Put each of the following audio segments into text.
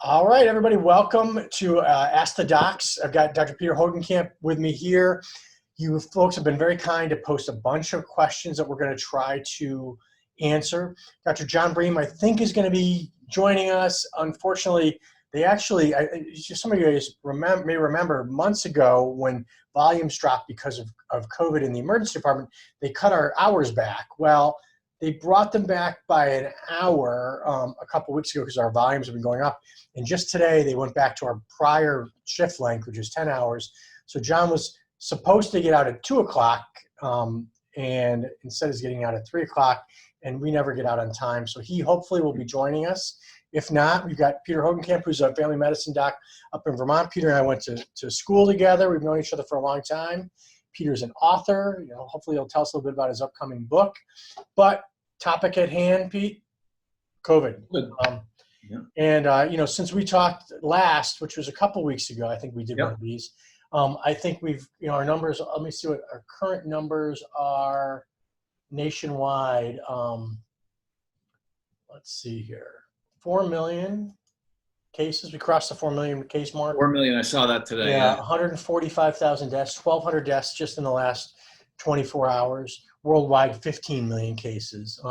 All right, everybody, welcome to Ask the Docs. I've got Dr. Peter Hogencamp with me here. You folks have been very kind to post a bunch of questions that we're going to try to answer. Dr. John Bream, I think, is going to be joining us. Unfortunately, some of you guys may remember months ago when volumes dropped because of COVID in the emergency department, they cut our hours back. Well, they brought them back by an hour a couple weeks ago because our volumes have been going up. And just today, they went back to our prior shift length, which is 10 hours. So John was supposed to get out at 2 o'clock, and instead is getting out at 3 o'clock, and we never get out on time. So he hopefully will be joining us. If not, we've got Peter Hogencamp, who's a family medicine doc up in Vermont. Peter and I went to school together. We've known each other for a long time. Peter's an author. Hopefully he'll tell us a little bit about his upcoming book. But topic at hand, Pete, COVID. And since we talked last, which was a couple weeks ago, I think we did one of these. I think we've, our numbers, let me see what our current numbers are nationwide. Let's see here. 4 million cases. We crossed the 4 million case mark. 4 million. I saw that today. Yeah, 145,000 deaths, 1,200 deaths just in the last 24 hours. Worldwide, 15 million cases.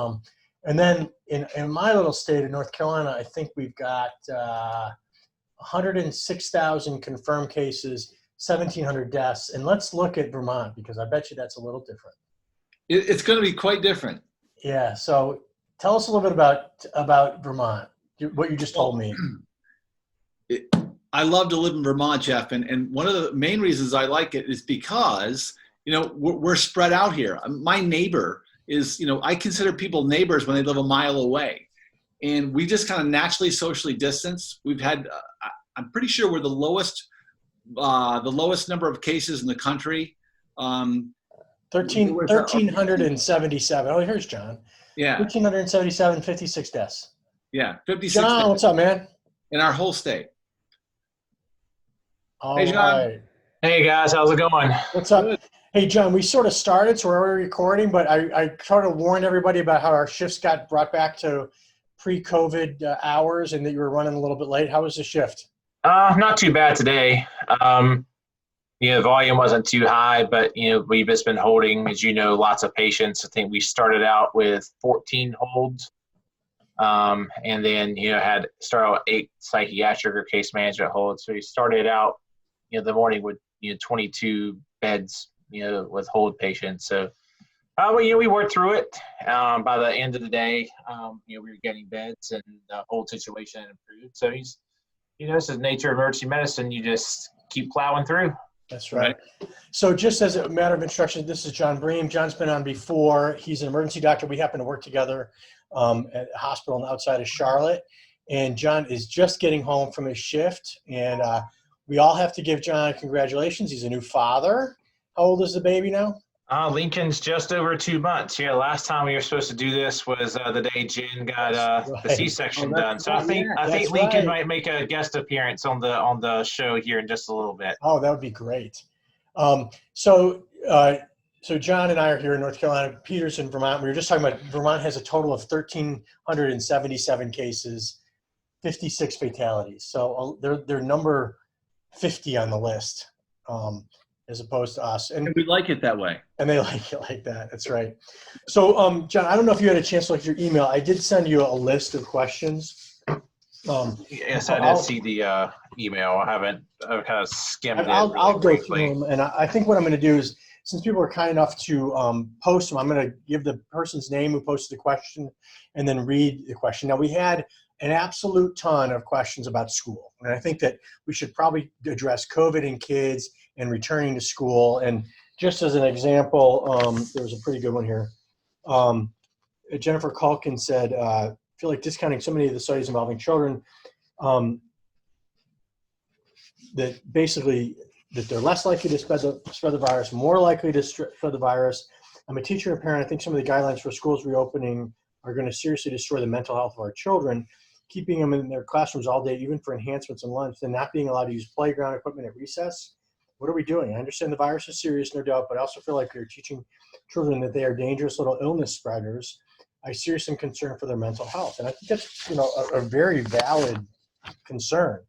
And then in my little state of North Carolina, I think we've got 106,000 confirmed cases, 1,700 deaths. And let's look at Vermont, because I bet you that's a little different. It's going to be quite different. Yeah. So tell us a little bit about Vermont, what you just told me. I love to live in Vermont, Jeff. And one of the main reasons I like it is because, we're spread out here. My neighbor is, I consider people neighbors when they live a mile away. And we just kind of naturally socially distance. We've had, I'm pretty sure we're the lowest number of cases in the country. 1,377. Oh, here's John. Yeah. 1,377, 56 deaths. Yeah, 56 John, deaths what's up, man? in our whole state. Hey, John. Right. Hey, guys. How's it going? What's up? Good. Hey, John, we sort of started, so we're already recording, but I sort of warned everybody about how our shifts got brought back to pre-COVID hours and that you were running a little bit late. How was the shift? Not too bad today. The volume wasn't too high, but, we've just been holding, as lots of patients. I think we started out with 14 holds, and then, had started out 8 psychiatric or case management holds. So we started out, the morning with, 22 beds, with hold patients. So, we worked through it. By the end of the day, we were getting beds and the hold situation improved. So this is nature of emergency medicine. You just keep plowing through. That's right. So just as a matter of introduction, this is John Bream. John's been on before. He's an emergency doctor. We happen to work together at a hospital outside of Charlotte. And John is just getting home from his shift. And we all have to give John congratulations. He's a new father. How old is the baby now? Lincoln's just over 2 months. Yeah, last time we were supposed to do this was the day Jen got the C-section done. So I think Lincoln might make a guest appearance on the show here in just a little bit. Oh, that would be great. So John and I are here in North Carolina. Peter's in Vermont. We were just talking about Vermont has a total of 1,377 cases, 56 fatalities. So they're number 50 on the list. As opposed to us. And we like it that way. And they like it like that. That's right. So, John, I don't know if you had a chance to look at your email. I did send you a list of questions. Yes, I did see the email. I've kind of skimmed it. I'll go through them. And I think what I'm going to do is, since people are kind enough to post them, I'm going to give the person's name who posted the question and then read the question. Now, we had an absolute ton of questions about school. And I think that we should probably address COVID in kids and returning to school. And just as an example, there was a pretty good one here. Jennifer Culkin said, I feel like discounting so many of the studies involving children, that basically that they're less likely to spread the virus, more likely to spread the virus. I'm a teacher and a parent. I think some of the guidelines for schools reopening are going to seriously destroy the mental health of our children. Keeping them in their classrooms all day, even for enhancements and lunch, then not being allowed to use playground equipment at recess. What are we doing? I understand the virus is serious, no doubt, but I also feel like you're teaching children that they are dangerous little illness spreaders. I seriously am concerned for their mental health. And I think that's, a very valid concern.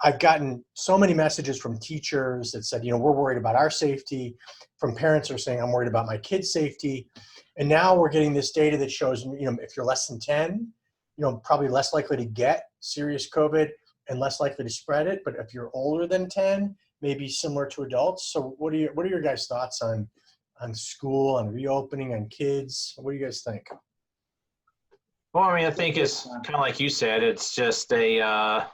I've gotten so many messages from teachers that said, we're worried about our safety, from parents who are saying, I'm worried about my kid's safety. And now we're getting this data that shows, if you're less than 10, probably less likely to get serious COVID and less likely to spread it. But if you're older than 10, maybe similar to adults. So what are your guys' thoughts on school, on reopening, on kids? What do you guys think? Well, I mean, I think it's kind of like you said, it's just a,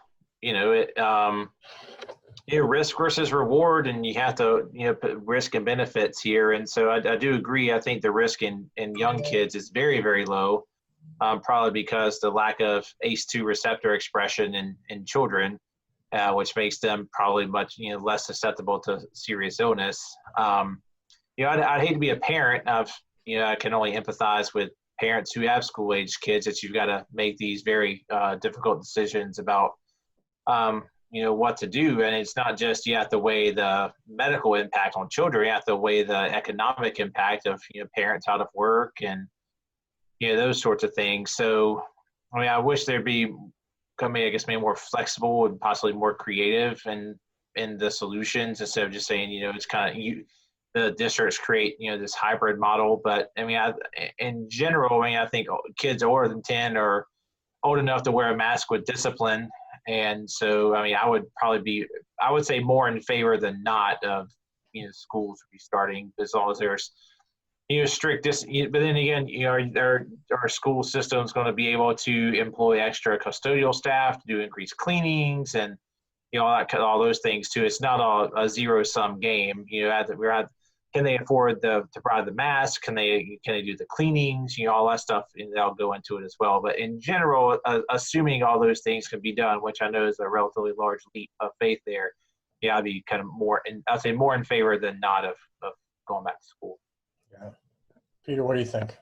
risk versus reward, and you have to, put risk and benefits here. And so I do agree. I think the risk in young kids is very, very low, probably because the lack of ACE2 receptor expression in children, which makes them probably much, less susceptible to serious illness. I'd hate to be a parent of, I can only empathize with parents who have school-age kids that you've got to make these very difficult decisions about, what to do. And it's not just you have to weigh the medical impact on children, you have to weigh the economic impact of, parents out of work and, those sorts of things. So, I mean, I wish there'd be, maybe more flexible and possibly more creative in the solutions instead of just saying, it's kind of the districts create, this hybrid model. But I mean, in general, I think kids older than 10 are old enough to wear a mask with discipline. And so, I mean, I would say more in favor than not of, schools restarting as long as there's, strict but then again, our school system's going to be able to employ extra custodial staff to do increased cleanings and, all those things too. It's not a zero-sum game. Can they afford to provide the mask? Can they do the cleanings? all that stuff, and that'll go into it as well. But in general, assuming all those things can be done, which I know is a relatively large leap of faith there, I'd be kind of I'd say more in favor than not of going back to school. Yeah. Peter, what do you think?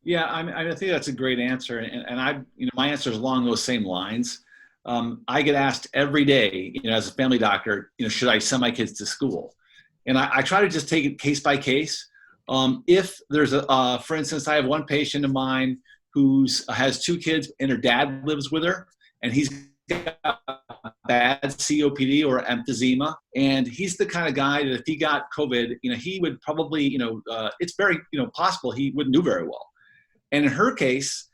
Yeah, I think that's a great answer, and my answer is along those same lines. I get asked every day, as a family doctor, should I send my kids to school? And I try to just take it case by case. If there's for instance, I have one patient of mine who has 2 kids and her dad lives with her, and he's got bad COPD or emphysema, and he's the kind of guy that if he got COVID, he would probably, it's very, possible he wouldn't do very well. And in her case,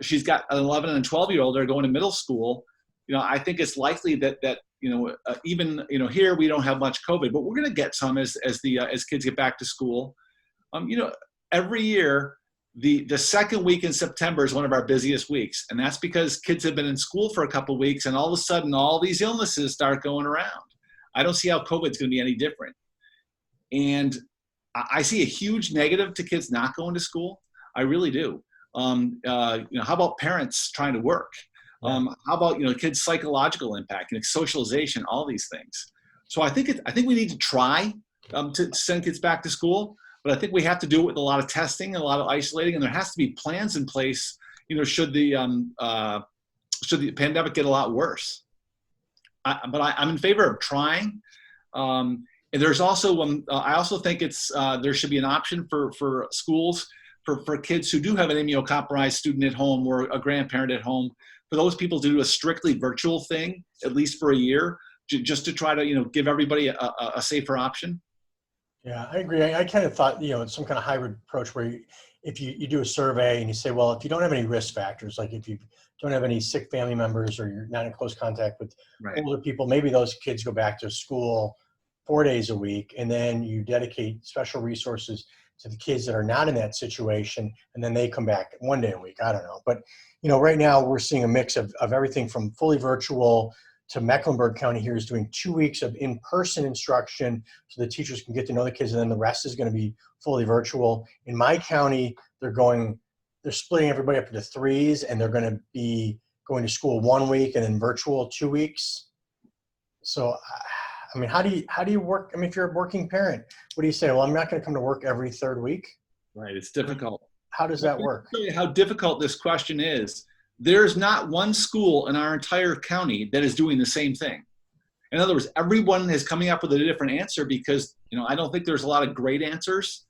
she's got an 11 and 12-year-old that are going to middle school. I think it's likely that even here we don't have much COVID, but we're going to get some as kids get back to school. Every year the second week in September is one of our busiest weeks, and that's because kids have been in school for a couple of weeks, and all of a sudden all these illnesses start going around. I don't see how COVID is going to be any different, and I see a huge negative to kids not going to school. I really do. How about parents trying to work? How about kids' psychological impact and socialization, all these things. So I think we need to try to send kids back to school, but I think we have to do it with a lot of testing and a lot of isolating, and there has to be plans in place. Should the pandemic get a lot worse. But I'm in favor of trying. And there's also I also think there should be an option for schools for kids who do have an immunocompromised student at home or a grandparent at home, for those people to do a strictly virtual thing, at least for a year, just to try to, give everybody a safer option. Yeah, I agree. I kind of thought, some kind of hybrid approach where if you do a survey and you say, well, if you don't have any risk factors, like if you don't have any sick family members or you're not in close contact with older people, maybe those kids go back to school 4 days a week, and then you dedicate special resources to the kids that are not in that situation, and then they come back 1 day a week. I don't know. But, right now we're seeing a mix of everything from fully virtual to Mecklenburg County here is doing 2 weeks of in-person instruction so the teachers can get to know the kids, and then the rest is going to be fully virtual. In my county, they're splitting everybody up into 3s, and they're going to be going to school 1 week and then virtual 2 weeks. So, I mean, how do you work? I mean, if you're a working parent, what do you say? Well, I'm not going to come to work every 3rd week. Right. It's difficult. How does that work? I'll tell you how difficult this question is. There's not one school in our entire county that is doing the same thing. In other words, everyone is coming up with a different answer because, I don't think there's a lot of great answers.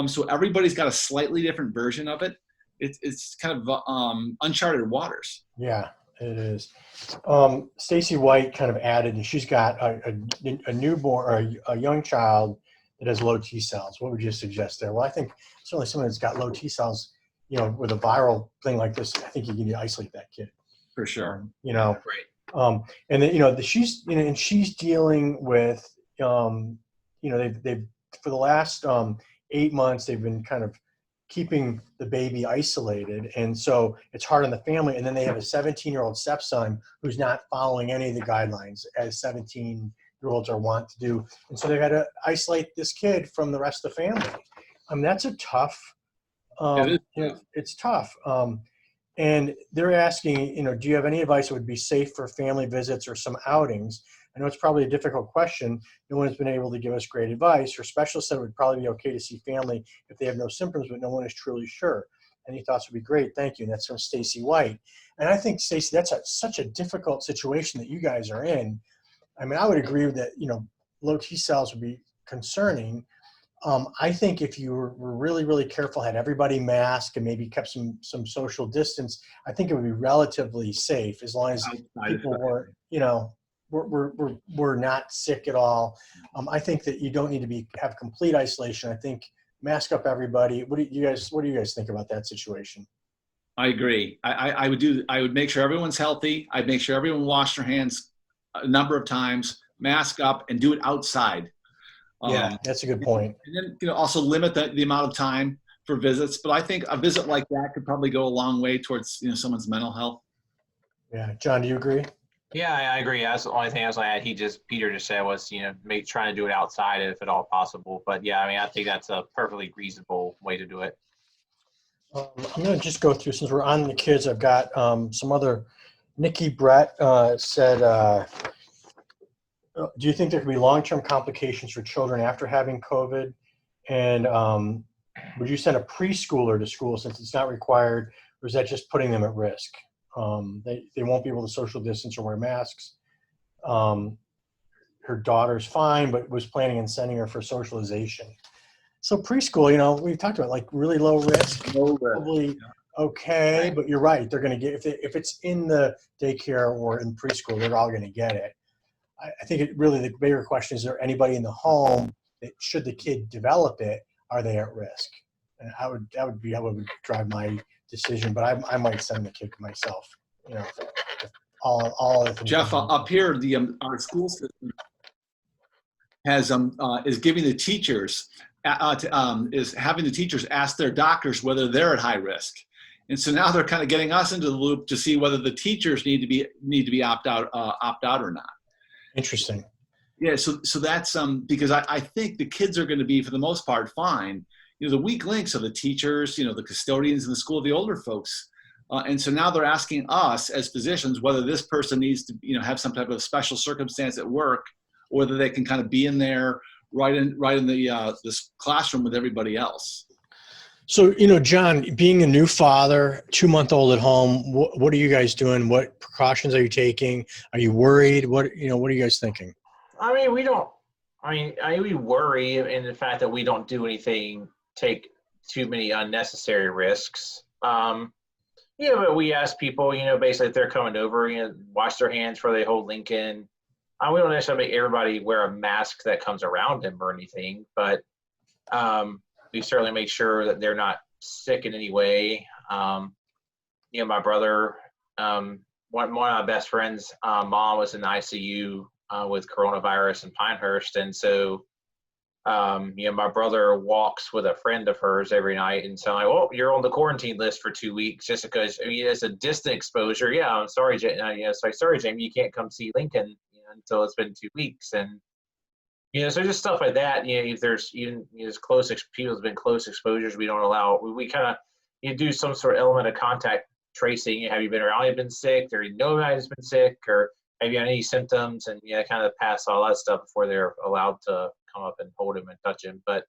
So everybody's got a slightly different version of it. It's kind of uncharted waters. Yeah, It is. Stacy White kind of added, and she's got a newborn or a young child that has low T cells. What would you suggest there? Well, I think certainly someone that's got low T cells, with a viral thing like this, I think you need to isolate that kid. For sure. Right. And then, she's, and she's dealing with, they've for the last 8 months, they've been kind of keeping the baby isolated. And so it's hard on the family. And then they have a 17-year-old stepson who's not following any of the guidelines as 17-year-olds are wont to do. And so they've had to isolate this kid from the rest of the family. That's a tough, it's tough. And they're asking, do you have any advice that would be safe for family visits or some outings? I know it's probably a difficult question. No one has been able to give us great advice. Your specialist said it would probably be okay to see family if they have no symptoms, but no one is truly sure. Any thoughts would be great. Thank you. And that's from Stacy White. And I think, Stacy, that's such a difficult situation that you guys are in. I would agree with that, low T cells would be concerning. I think if you were really, really careful, had everybody masked and maybe kept some social distance, I think it would be relatively safe as long as people weren't, we're not sick at all. I think that you don't need to have complete isolation. I think mask up everybody. What do you guys think about that situation? I agree. I would make sure everyone's healthy. I'd make sure everyone washed their hands a number of times, mask up, and do it outside. Yeah, that's a good point. And then, also limit the amount of time for visits. But I think a visit like that could probably go a long way towards, someone's mental health. Yeah. John, do you agree? Yeah, I agree. That's the only thing I was going to add. Peter just said was, trying to do it outside if at all possible. But yeah, I think that's a perfectly reasonable way to do it. I'm going to just go through, since we're on the kids, I've got some other. Nikki Brett said, do you think there could be long-term complications for children after having COVID? And would you send a preschooler to school since it's not required, or is that just putting them at risk? They won't be able to social distance or wear masks. Her daughter's fine, but was planning on sending her for socialization. So preschool, we've talked about really low risk, probably okay, right. But you're right. They're going to get, if it's in the daycare or in preschool, they're all going to get it. I think the bigger question is there anybody in the home that, should the kid develop it, are they at risk? And that would drive my decision, but I might send the kid myself. All other things. Jeff, up here, our school system has is giving the teachers is having the teachers ask their doctors whether they're at high risk, and so now they're kind of getting us into the loop to see whether the teachers need to be opt out or not. Interesting. Yeah, so that's because I think the kids are going to be, for the most part, fine. The weak links are the teachers, the custodians in the school, the older folks. And so now they're asking us as physicians whether this person needs to, have some type of special circumstance at work, or whether they can kind of be in there right in the this classroom with everybody else. So, John, being a new father, 2-month-old at home, what are you guys doing? What precautions are you taking? Are you worried? What are you guys thinking? We worry in the fact that we don't do anything, take too many unnecessary risks. But we ask people, basically if they're coming over, wash their hands before they hold Lincoln. We don't necessarily make everybody wear a mask that comes around them or anything, but we certainly make sure that they're not sick in any way. My brother, one of my best friends' mom was in the ICU with coronavirus in Pinehurst, and so my brother walks with a friend of hers every night, and so I'm like, well, you're on the quarantine list for 2 weeks just because it's a distant exposure. Yeah, I'm sorry, sorry, Jamie, you can't come see Lincoln until it's been 2 weeks, and so just stuff like that. If there's even people have been close exposures, we don't allow. We kind of do some sort of element of contact tracing. Have you been around? Have you been sick? Or you know anybody's been sick? Or have you had any symptoms? And kind of pass all that stuff before they're allowed to come up and hold him and touch him. But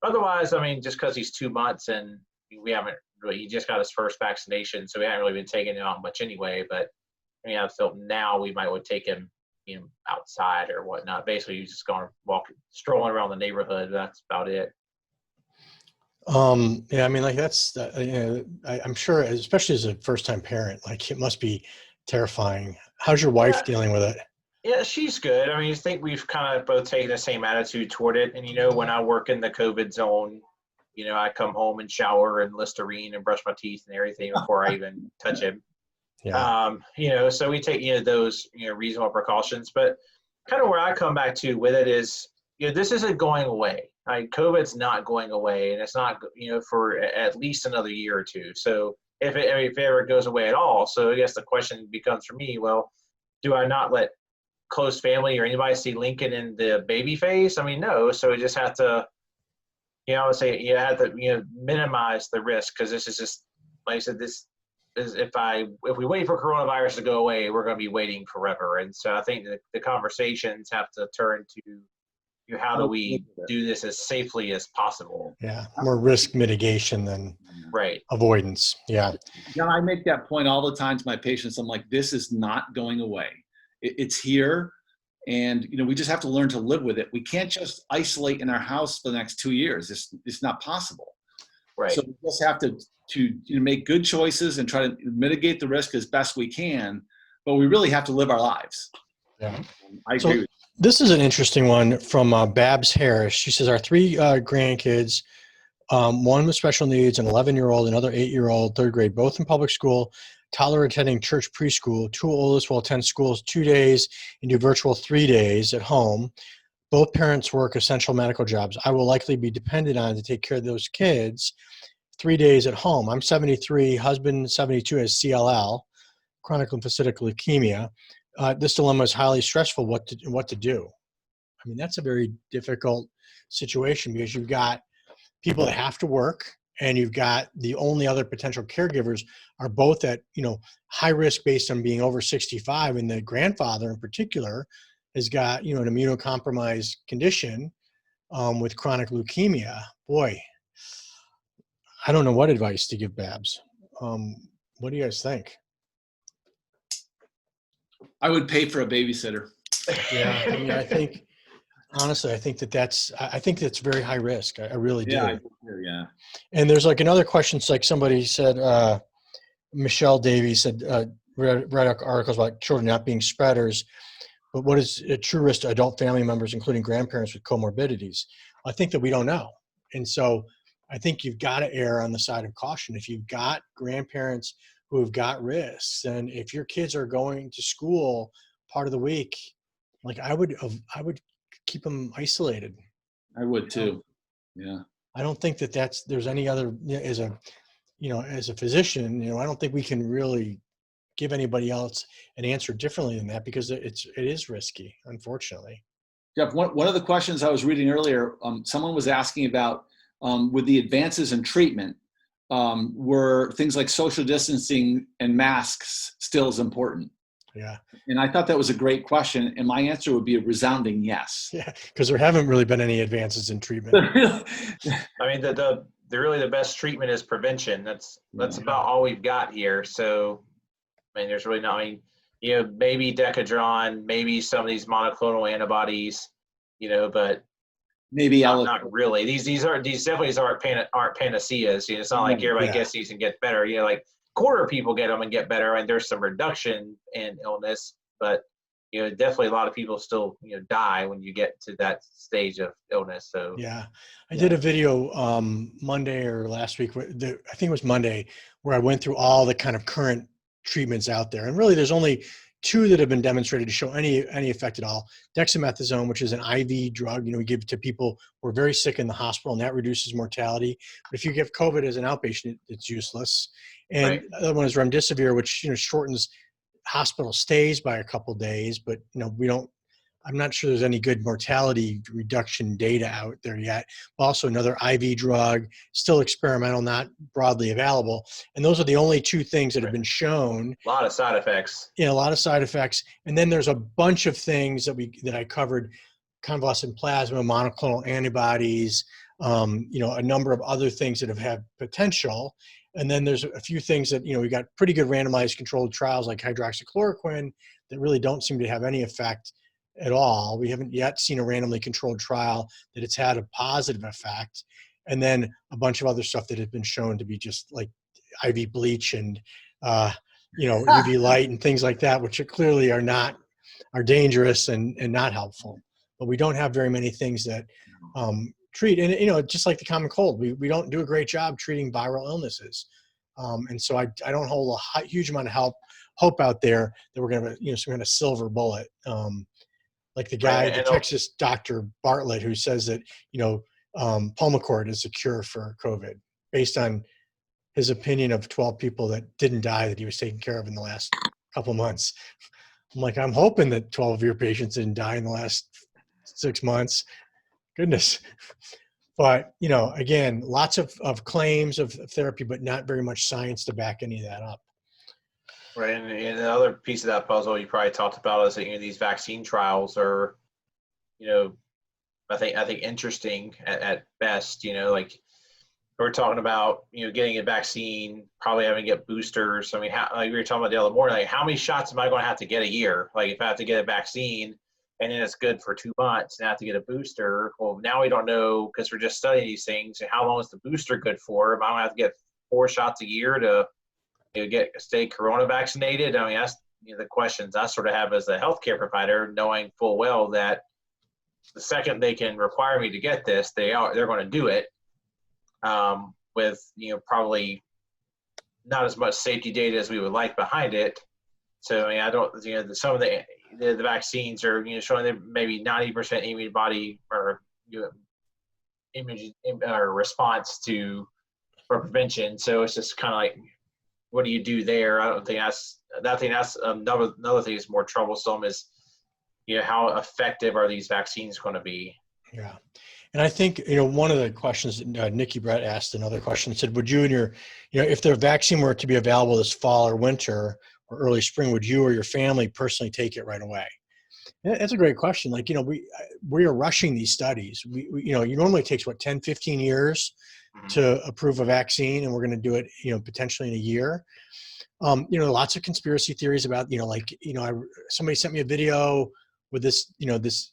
otherwise, just because he's 2 months and we haven't really, he just got his first vaccination, so we haven't really been taking him out much anyway. But I felt now we would take him outside or whatnot. Basically, he's just going strolling around the neighborhood. That's about it. That's I'm sure, especially as a first-time parent, it must be Terrifying. How's your wife Yeah. dealing with it? Yeah, she's good. I mean, I think we've kind of both taken the same attitude toward it. And, when I work in the COVID zone, I come home and shower and Listerine and brush my teeth and everything before I even touch him. Yeah. So we take, those, reasonable precautions. But kind of where I come back to with it is, this isn't going away. COVID's not going away, and it's not, for at least another year or two. So if it ever goes away at all, so I guess the question becomes for me, well, do I not let close family or anybody see Lincoln in the baby phase? I mean, no. So we just have to, I would say you have to, minimize the risk, because this is just, like I said, this is if we wait for coronavirus to go away, we're going to be waiting forever. And so I think that the conversations have to turn to how do we do this as safely as possible. Yeah. More risk mitigation than avoidance. Yeah. John, I make that point all the time to my patients. I'm like, this is not going away. It's here, and we just have to learn to live with it. We can't just isolate in our house for the next 2 years. It's not possible. Right. So we just have to make good choices and try to mitigate the risk as best we can. But we really have to live our lives. Yeah, I agree with you. This is an interesting one from Babs Harris. She says, our 3 grandkids, one with special needs, an 11-year-old, another 8-year-old, 3rd grade, both in public school, toddler attending church preschool. 2 oldest will attend schools 2 days and do virtual 3 days at home. Both parents work essential medical jobs. I will likely be dependent on to take care of those kids 3 days at home. I'm 73, husband 72 has CLL, chronic lymphocytic leukemia. This dilemma is highly stressful. What to do? I mean, that's a very difficult situation, because you've got people that have to work, and you've got the only other potential caregivers are both at, high risk based on being over 65. And the grandfather in particular has got, an immunocompromised condition with chronic leukemia. Boy, I don't know what advice to give Babs. What do you guys think? I would pay for a babysitter. Yeah, I mean, honestly, I think that's very high risk. I really do. Yeah. And there's like another question. It's like somebody said, Michelle Davies said, read articles about children not being spreaders, but what is a true risk to adult family members, including grandparents with comorbidities? I think that we don't know. And so I think you've got to err on the side of caution. If you've got grandparents who have got risks, and if your kids are going to school part of the week, like I would keep them isolated. I would too. Yeah. I don't think that there's any other, as a physician, I don't think we can really give anybody else an answer differently than that, because it is risky, unfortunately. Jeff, one of the questions I was reading earlier, someone was asking about with the advances in treatment, were things like social distancing and masks still as important? Yeah. And I thought that was a great question. And my answer would be a resounding yes. Yeah, because there haven't really been any advances in treatment. I mean, the best treatment is prevention. That's about all we've got here. So, I mean, there's really not, maybe Decadron, maybe some of these monoclonal antibodies, but maybe not really. These definitely aren't panaceas. It's not like everybody gets these and gets better. Like quarter of people get them and get better, and there's some reduction in illness, but definitely a lot of people still die when you get to that stage of illness. So yeah, I did a video Monday or last week, I think it was Monday, where I went through all the kind of current treatments out there, and really there's only 2 that have been demonstrated to show any effect at all. Dexamethasone, which is an IV drug, we give to people who are very sick in the hospital, and that reduces mortality. But if you give COVID as an outpatient, it's useless. And the other one is remdesivir, which shortens hospital stays by a couple of days, but I'm not sure there's any good mortality reduction data out there yet. Also another IV drug, still experimental, not broadly available. And those are the only 2 things that have been shown. A lot of side effects. Yeah, a lot of side effects. And then there's a bunch of things that I covered: convalescent plasma, monoclonal antibodies, a number of other things that have had potential. And then there's a few things that, we got pretty good randomized controlled trials like hydroxychloroquine that really don't seem to have any effect at all. We haven't yet seen a randomly controlled trial that it's had a positive effect. And then a bunch of other stuff that has been shown to be just like IV bleach and UV light and things like that, which clearly are dangerous and not helpful. But we don't have very many things that treat, and just like the common cold, we don't do a great job treating viral illnesses. And so I don't hold a huge amount of hope out there that we're going to, some kind of silver bullet. Like the guy, the Texas doctor Bartlett, who says that, Pulmicort is a cure for COVID based on his opinion of 12 people that didn't die that he was taking care of in the last couple months. I'm like, I'm hoping that 12 of your patients didn't die in the last 6 months. Goodness. But, again, lots of claims of therapy, but not very much science to back any of that up. Right, and another piece of that puzzle you probably talked about is that these vaccine trials are, I think interesting at best. Like we're talking about, getting a vaccine, probably having to get boosters. I mean, like we were talking about the other morning, like how many shots am I going to have to get a year? Like if I have to get a vaccine and then it's good for 2 months and I have to get a booster, well, now we don't know because we're just studying these things. And how long is the booster good for? Am I going to have to get 4 shots a year to stay corona vaccinated? I mean, that's the questions I sort of have as a healthcare provider, knowing full well that the second they can require me to get this, they're going to do it with probably not as much safety data as we would like behind it. So I mean, I don't some of the vaccines are showing that maybe 90% immune body or image or response for prevention. So it's just kind of like, what do you do there? I don't think that's another thing that's more troublesome is, how effective are these vaccines going to be? Yeah. And I think, one of the questions that Nikki Brett asked, another question, said, would you and your, if the vaccine were to be available this fall or winter or early spring, would you or your family personally take it right away? That's a great question. Like, we are rushing these studies. It normally takes 10, 15 years to approve a vaccine, and we're going to do it, potentially in a year. Lots of conspiracy theories about, somebody sent me a video with this, this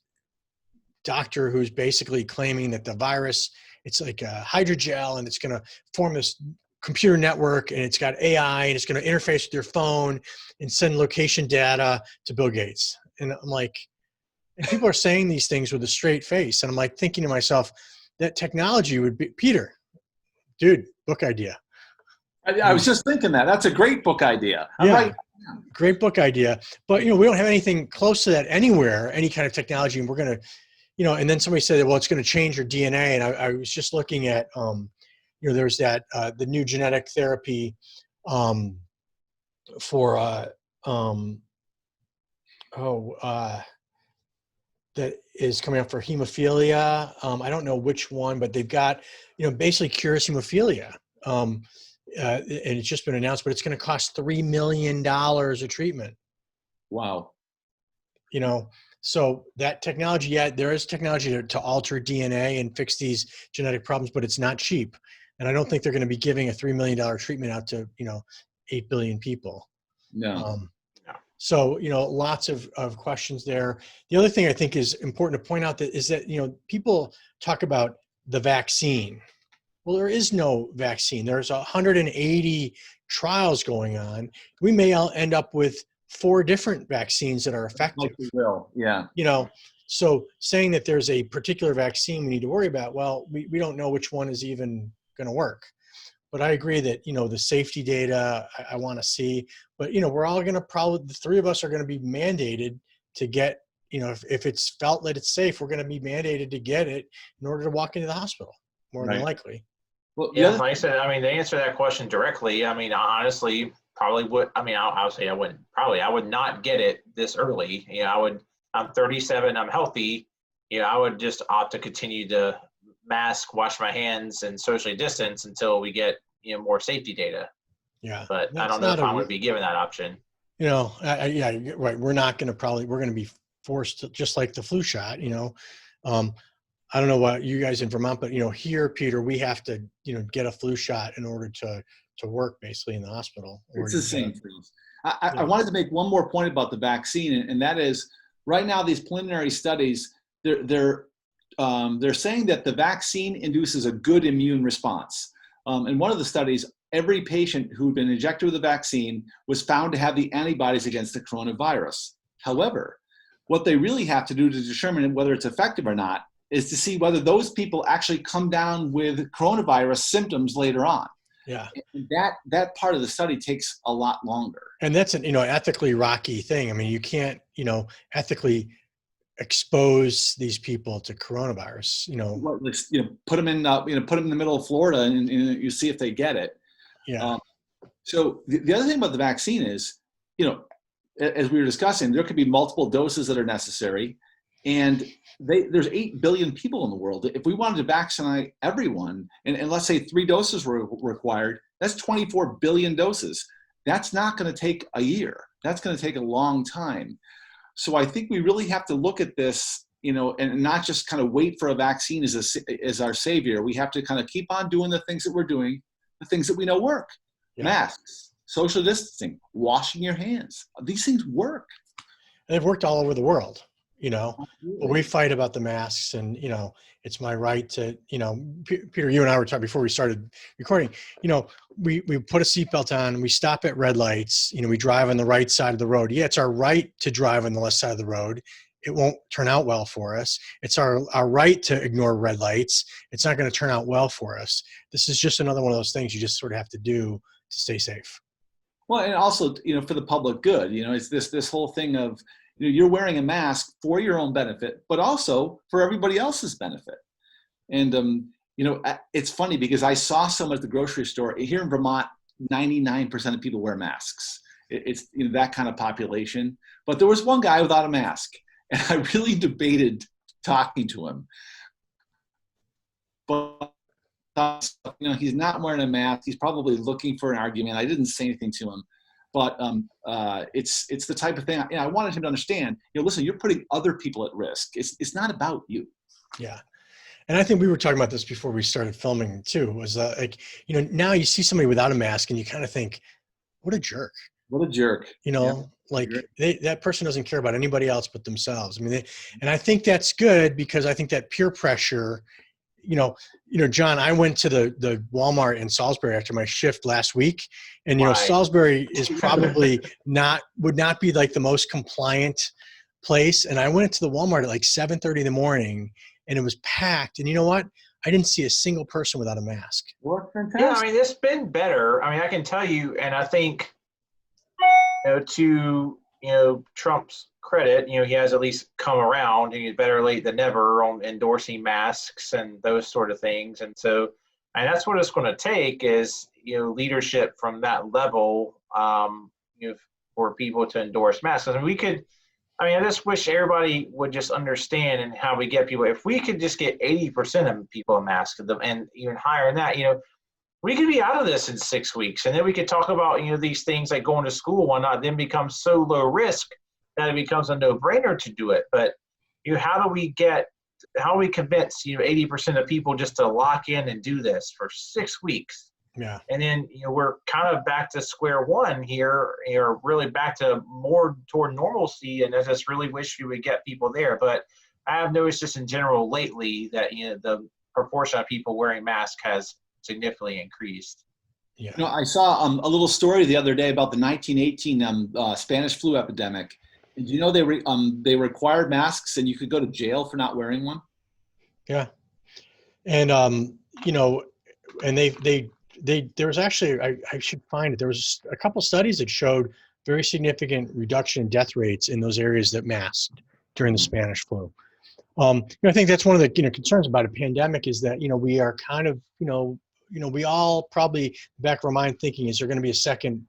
doctor who's basically claiming that the virus, it's like a hydrogel and it's going to form this computer network and it's got AI and it's going to interface with your phone and send location data to Bill Gates. And I'm like, and people are saying these things with a straight face. And I'm like thinking to myself, that technology would be, Peter, dude, book idea. I was just thinking that's a great book idea. Great book idea. But, we don't have anything close to that anywhere, any kind of technology. And we're going to, and then somebody said, well, it's going to change your DNA. And I was just looking at, there's that, the new genetic therapy for, that is coming up for hemophilia. I don't know which one, but they've got, basically cures hemophilia. And it's just been announced, but it's going to cost $3 million a treatment. Wow. So that technology, there is technology to alter DNA and fix these genetic problems, but it's not cheap. And I don't think they're going to be giving a $3 million treatment out to, 8 billion people. No. So, lots of questions there. The other thing I think is important to point out is that, people talk about the vaccine. Well, there is no vaccine. There's 180 trials going on. We may end up with 4 different vaccines that are effective. We will, yeah. So saying that there's a particular vaccine we need to worry about, well, we don't know which one is even going to work. But I agree that, the safety data I want to see, but, we're all going to the 3 of us are going to be mandated to get, if it's felt that it's safe, we're going to be mandated to get it in order to walk into the hospital, more than likely. Well, yeah, like I said, to answer that question directly, honestly, probably would, I would say I would not get it this early. I'm 37, I'm healthy. I would just opt to continue to mask, wash my hands, and socially distance until we get, more safety data. Yeah. But I don't know if I'm going to be given that option. Yeah, right. We're going to be forced to, just like the flu shot, I don't know what you guys in Vermont, but, here, Peter, we have to, get a flu shot in order to work basically in the hospital. It's the same thing. I wanted to make one more point about the vaccine, and that is right now, these preliminary studies, they're saying that the vaccine induces a good immune response. And one of the studies every patient who'd been injected with the vaccine was found to have the antibodies against the coronavirus. However, what they really have to do to determine whether it's effective or not is to see whether those people actually come down with coronavirus symptoms later on. Yeah. And that part of the study takes a lot longer. And that's an, ethically rocky thing. I mean, you can't, ethically expose these people to coronavirus, Well, put them in, put them in the middle of Florida and you see if they get it. Yeah. So the other thing about the vaccine is, as we were discussing, there could be multiple doses that are necessary. And there's 8 billion people in the world. If we wanted to vaccinate everyone, and let's say 3 doses were required, that's 24 billion doses. That's not going to take a year. That's going to take a long time. So I think we really have to look at this, and not just kind of wait for a vaccine as our savior. We have to kind of keep on doing the things that we're doing, the things that we know work. Yeah. Masks, social distancing, washing your hands. These things work. And they've worked all over the world. But we fight about the masks, and it's my right to, Peter, you and I were talking before we started recording, we put a seatbelt on, we stop at red lights, we drive on the right side of the road. Yeah, it's our right to drive on the left side of the road. It won't turn out well for us. It's our right to ignore red lights. It's not going to turn out well for us. This is just another one of those things you just sort of have to do to stay safe. Well, and also, for the public good, it's this whole thing of, you're wearing a mask for your own benefit, but also for everybody else's benefit. And, it's funny because I saw someone at the grocery store here in Vermont, 99% of people wear masks. It's that kind of population. But there was one guy without a mask, and I really debated talking to him. But, he's not wearing a mask. He's probably looking for an argument. I didn't say anything to him. But it's the type of thing I wanted him to understand. Listen, you're putting other people at risk. It's not about you. Yeah, and I think we were talking about this before we started filming too. Was now you see somebody without a mask and you kind of think, what a jerk. What a jerk. That person doesn't care about anybody else but themselves. I mean, and I think that's good because I think that peer pressure. John, I went to the Walmart in Salisbury after my shift last week, and Salisbury is probably would not be like the most compliant place. And I went to the Walmart at like 7:30 in the morning, and it was packed. And you know what? I didn't see a single person without a mask. Well, fantastic. Yeah, I mean, it's been better. I mean, I can tell you, and I think to Trump's credit, he has at least come around, and he's better late than never on endorsing masks and those sort of things. And so, and that's what it's going to take is, leadership from that level, for people to endorse masks. I mean, I just wish everybody would just understand and how we get people. If we could just get 80% of people a mask, and even higher than that, we could be out of this in 6 weeks. And then we could talk about, these things like going to school and whatnot, then become so low risk that it becomes a no-brainer to do it. But how do we convince 80% of people just to lock in and do this for 6 weeks? Yeah. And then we're kind of back to square one here, really back to more toward normalcy. And I just really wish we would get people there. But I have noticed just in general lately that the proportion of people wearing masks has significantly increased. Yeah. I saw a little story the other day about the 1918 Spanish flu epidemic. Did you know they required masks and you could go to jail for not wearing one? Yeah. And and there was actually, I should find it, there was a couple studies that showed very significant reduction in death rates in those areas that masked during the Spanish flu. I think that's one of the concerns about a pandemic is that we are kind of we all probably back of our mind thinking, is there going to be a second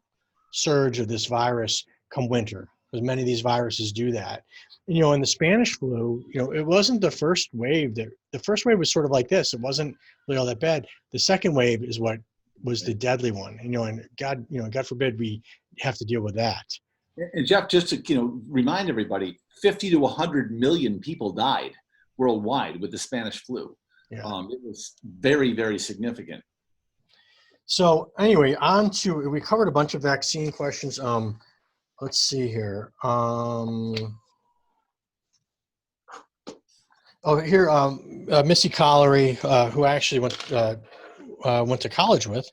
surge of this virus come winter? Because many of these viruses do that. And, in the Spanish flu, it wasn't the first wave. The first wave was sort of like this. It wasn't really all that bad. The second wave is what was the deadly one. And God forbid we have to deal with that. And Jeff, just to remind everybody, 50 to 100 million people died worldwide with the Spanish flu. Yeah. It was very, very significant. So anyway, we covered a bunch of vaccine questions. Let's see here. Missy Collery, who actually went to college with,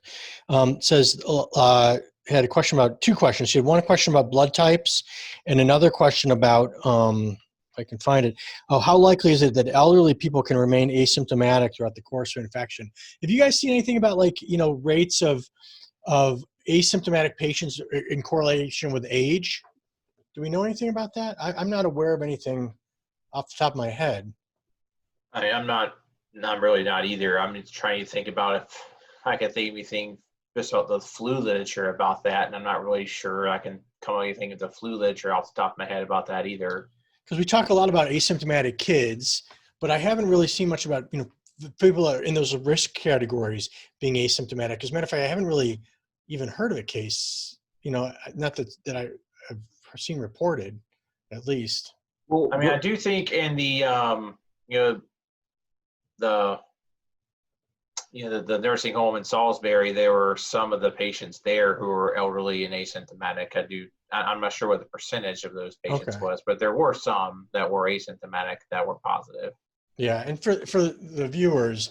says, had a question about two questions. She had one question about blood types and another question about, if I can find it, how likely is it that elderly people can remain asymptomatic throughout the course of infection? Have you guys seen anything about rates of asymptomatic patients in correlation with age? Do we know anything about that? I'm not aware of anything off the top of my head. I mean, I'm really not either. I'm just trying to think about if I can think of anything just about the flu literature about that, and I'm not really sure I can come up with anything of the flu literature off the top of my head about that either. Because we talk a lot about asymptomatic kids, but I haven't really seen much about, people that are in those risk categories being asymptomatic. As a matter of fact, I haven't really even heard of a case, not that I've seen reported, at least. Well, I mean, I do think in the, the nursing home in Salisbury, there were some of the patients there who were elderly and asymptomatic. I'm not sure what the percentage of those patients was, but there were some that were asymptomatic that were positive. Yeah, and for the viewers,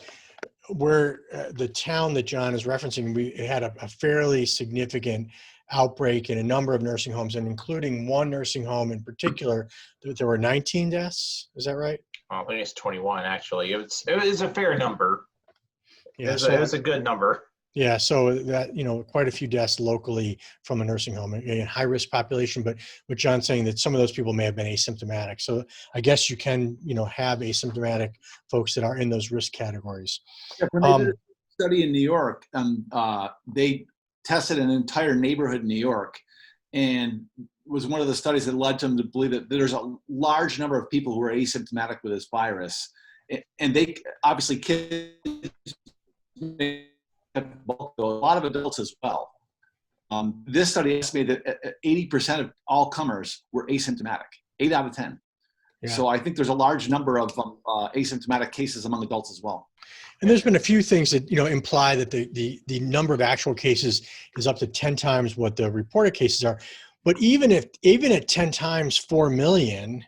where the town that John is referencing, we had a fairly significant outbreak in a number of nursing homes, and including one nursing home in particular, there were 19 deaths. Is that right? I think it's 21 actually. It was a fair number. Yeah, it was a good number. Yeah, so that, quite a few deaths locally from a nursing home, a high risk population, but with John saying that some of those people may have been asymptomatic. So I guess you can, have asymptomatic folks that are in those risk categories. Yeah, when they did a study in New York, they tested an entire neighborhood in New York, and was one of the studies that led them to believe that there's a large number of people who are asymptomatic with this virus. And they, obviously, kids, a lot of adults as well. This study estimated that 80% of all comers were asymptomatic, 8 out of 10. Yeah. So I think there's a large number of asymptomatic cases among adults as well. And there's been a few things that, imply that the number of actual cases is up to 10 times what the reported cases are. But even at 10 times 4 million,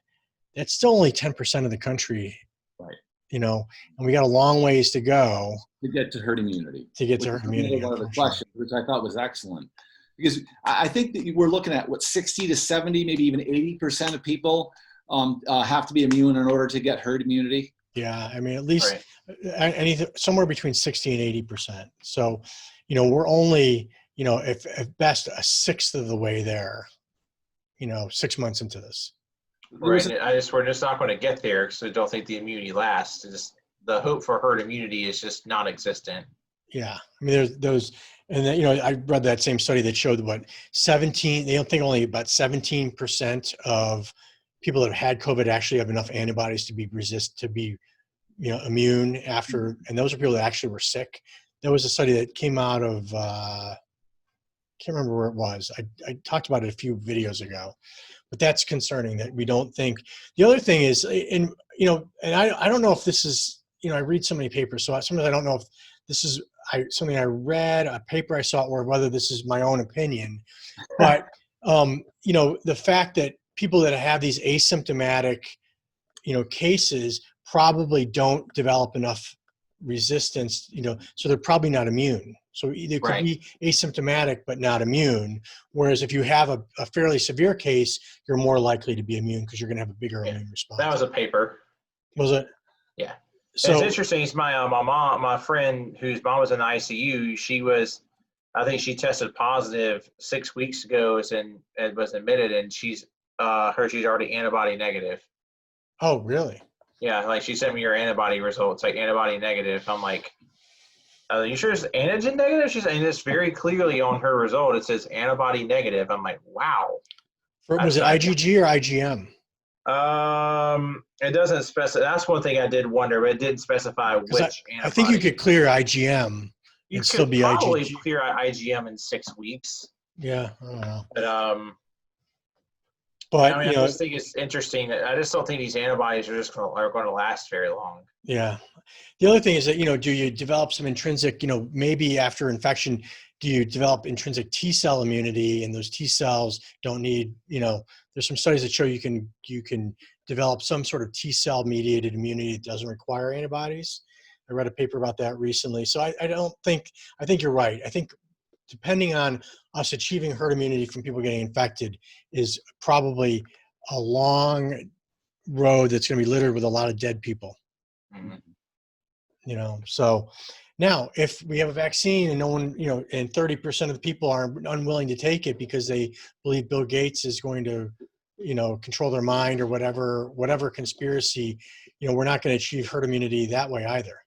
that's still only 10% of the country. Right. And we got a long ways to go to get to herd immunity. One of the questions, which I thought was excellent, because I think that we're looking at 60 to 70, maybe even 80% of people have to be immune in order to get herd immunity. Yeah, I mean, at least anything somewhere between 60 and 80%. So, we're only, if at best a sixth of the way there. 6 months into this. Right. We're just not going to get there because I don't think the immunity lasts. The hope for herd immunity is just non-existent. Yeah. I mean, there's those, and then, I read that same study that showed they don't think only about 17% of people that have had COVID actually have enough antibodies to be immune after, and those are people that actually were sick. There was a study that came out of, can't remember where it was. I talked about it a few videos ago, but that's concerning that we don't think. The other thing is, and I don't know if this is, I read so many papers, so sometimes I don't know if this is something I read, a paper I saw, or whether this is my own opinion. But, the fact that people that have these asymptomatic, cases probably don't develop enough resistance, so they're probably not immune. So they could be asymptomatic but not immune. Whereas if you have a fairly severe case, you're more likely to be immune because you're going to have a bigger immune response. That was a paper. Was it? Yeah. So it's interesting. It's my friend whose mom was in the ICU. I think she tested positive 6 weeks ago and was admitted, and she's already antibody negative. Oh, really? Yeah, like she sent me her antibody results, like antibody negative. I'm like, are you sure it's antigen negative? She's saying this very clearly on her result. It says antibody negative. I'm like, wow. Was it IgG or IgM? It doesn't specify. That's one thing I did wonder, but it didn't specify which antibody. I think you could clear IgM and still be IgG. You could probably clear IgM in 6 weeks. Yeah, I don't know. But I just think it's interesting. I just don't think these antibodies are going to last very long. Yeah. The other thing is that, do you develop some intrinsic, maybe after infection, do you develop intrinsic T cell immunity, and those T cells don't need, there's some studies that show you can develop some sort of T cell mediated immunity that doesn't require antibodies. I read a paper about that recently. So I think you're right. I think depending on us achieving herd immunity from people getting infected is probably a long road that's going to be littered with a lot of dead people. So now if we have a vaccine and no one, and 30% of the people are unwilling to take it because they believe Bill Gates is going to, control their mind or whatever conspiracy, we're not going to achieve herd immunity that way either.